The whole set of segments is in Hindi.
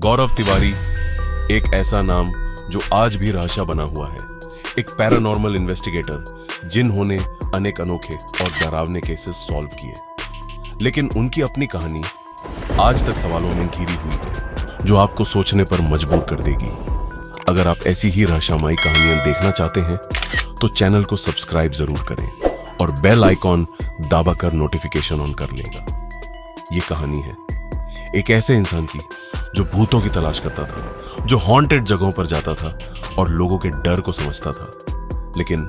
गौरव तिवारी एक ऐसा नाम जो आज भी रहस्य बना हुआ है। एक पैरानॉर्मल इन्वेस्टिगेटर जिन्होंने अनेक अनोखे और डरावने केसेस सॉल्व किए, लेकिन उनकी अपनी कहानी आज तक सवालों में घिरी हुई है, जो आपको सोचने पर मजबूर कर देगी। अगर आप ऐसी ही रहस्यमयी कहानियां देखना चाहते हैं तो चैनल को सब्सक्राइब जरूर करें और बेल आइकॉन दबाकर नोटिफिकेशन ऑन कर लेगा। ये कहानी है एक ऐसे इंसान की जो भूतों की तलाश करता था, जो हॉन्टेड जगहों पर जाता था और लोगों के डर को समझता था। लेकिन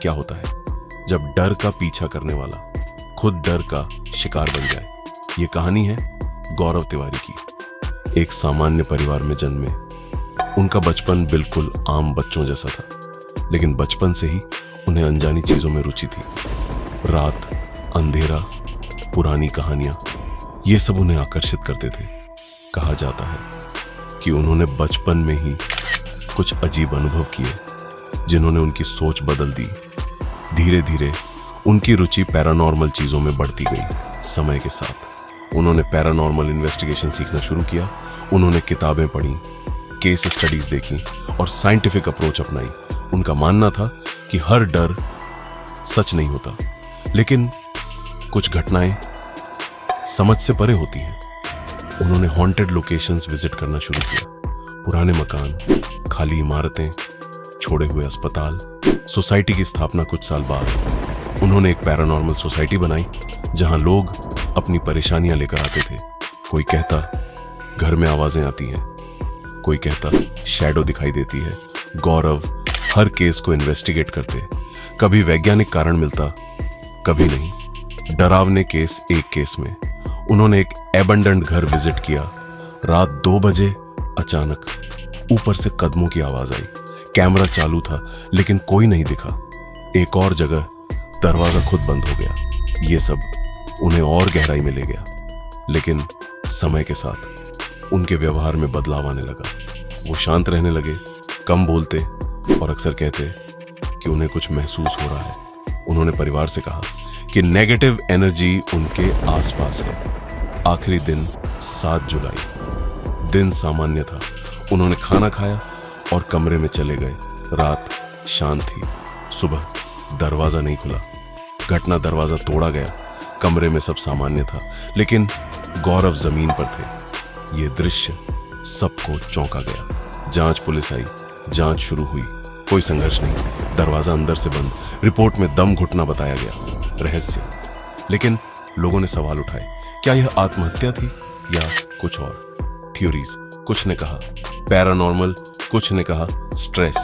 क्या होता है जब डर का पीछा करने वाला खुद डर का शिकार बन जाए। ये कहानी है गौरव तिवारी की। एक सामान्य परिवार में जन्मे उनका बचपन बिल्कुल आम बच्चों जैसा था, लेकिन बचपन से ही उन्हें अनजानी चीजों में रुचि थी। रात, अंधेरा, पुरानी कहानियां, ये सब उन्हें आकर्षित करते थे। कहा जाता है कि उन्होंने बचपन में ही कुछ अजीब अनुभव किए जिन्होंने उनकी सोच बदल दी। धीरे धीरे उनकी रुचि पैरानॉर्मल चीजों में बढ़ती गई। समय के साथ उन्होंने पैरानॉर्मल इन्वेस्टिगेशन सीखना शुरू किया। उन्होंने किताबें पढ़ी, केस स्टडीज देखी और साइंटिफिक अप्रोच अपनाई। उनका मानना था कि हर डर सच नहीं होता, लेकिन कुछ घटनाएं समझ से परे होती हैं। उन्होंने हॉन्टेड लोकेशंस विजिट करना शुरू किया। पुराने मकान, खाली इमारतें, छोड़े हुए अस्पताल। सोसाइटी की स्थापना कुछ साल बाद उन्होंने एक पैरानॉर्मल सोसाइटी बनाई जहां लोग अपनी परेशानियां लेकर आते थे। कोई कहता घर में आवाजें आती हैं, कोई कहता शैडो दिखाई देती है। गौरव हर केस को इन्वेस्टिगेट करते। कभी वैज्ञानिक कारण मिलता, कभी नहीं। डरावने केस एक केस में उन्होंने एक एबंडेंट घर विजिट किया। रात 2 बजे अचानक ऊपर से कदमों की आवाज आई। कैमरा चालू था लेकिन कोई नहीं दिखा। एक और जगह दरवाजा खुद बंद हो गया। ये सब उन्हें और गहराई में ले गया, लेकिन समय के साथ उनके व्यवहार में बदलाव आने लगा। वो शांत रहने लगे, कम बोलते और अक्सर कहते कि उन्हें कुछ महसूस हो रहा है। उन्होंने परिवार से कहा कि नेगेटिव एनर्जी उनके आसपास है। आखिरी दिन 7 जुलाई। दिन सामान्य था। उन्होंने खाना खाया और कमरे में चले गए। रात शांत थी। सुबह दरवाजा नहीं खुला। घटना दरवाजा तोड़ा गया। कमरे में सब सामान्य था, लेकिन गौरव जमीन पर थे। यह दृश्य सबको चौंका गया। जांच पुलिस आई, जांच शुरू हुई। कोई संघर्ष नहीं, दरवाजा अंदर से बंद। रिपोर्ट में दम घुटना बताया गया। रहस्य। लेकिन लोगों ने सवाल उठाए, क्या यह आत्महत्या थी या कुछ और? थ्योरीज, कुछ ने कहा पैरानॉर्मल, कुछ ने कहा स्ट्रेस।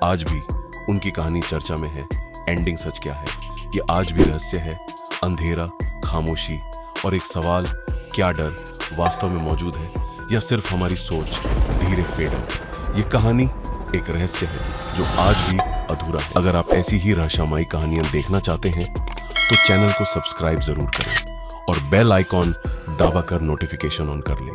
आज भी उनकी कहानी चर्चा में है। एंडिंग सच क्या है? यह आज भी रहस्य है। अंधेरा, खामोशी और एक सवाल, क्या डर वास्तव में मौजूद है या सिर्फ हमारी सोच धीरे फेड आउट? ये कहानी एक रहस्य है जो आज भी अधूरा है। अगर आप ऐसी ही रहस्यमयी कहानियां देखना चाहते हैं तो चैनल को सब्सक्राइब जरूर करें और बेल आइकॉन दबाकर नोटिफिकेशन ऑन कर लें।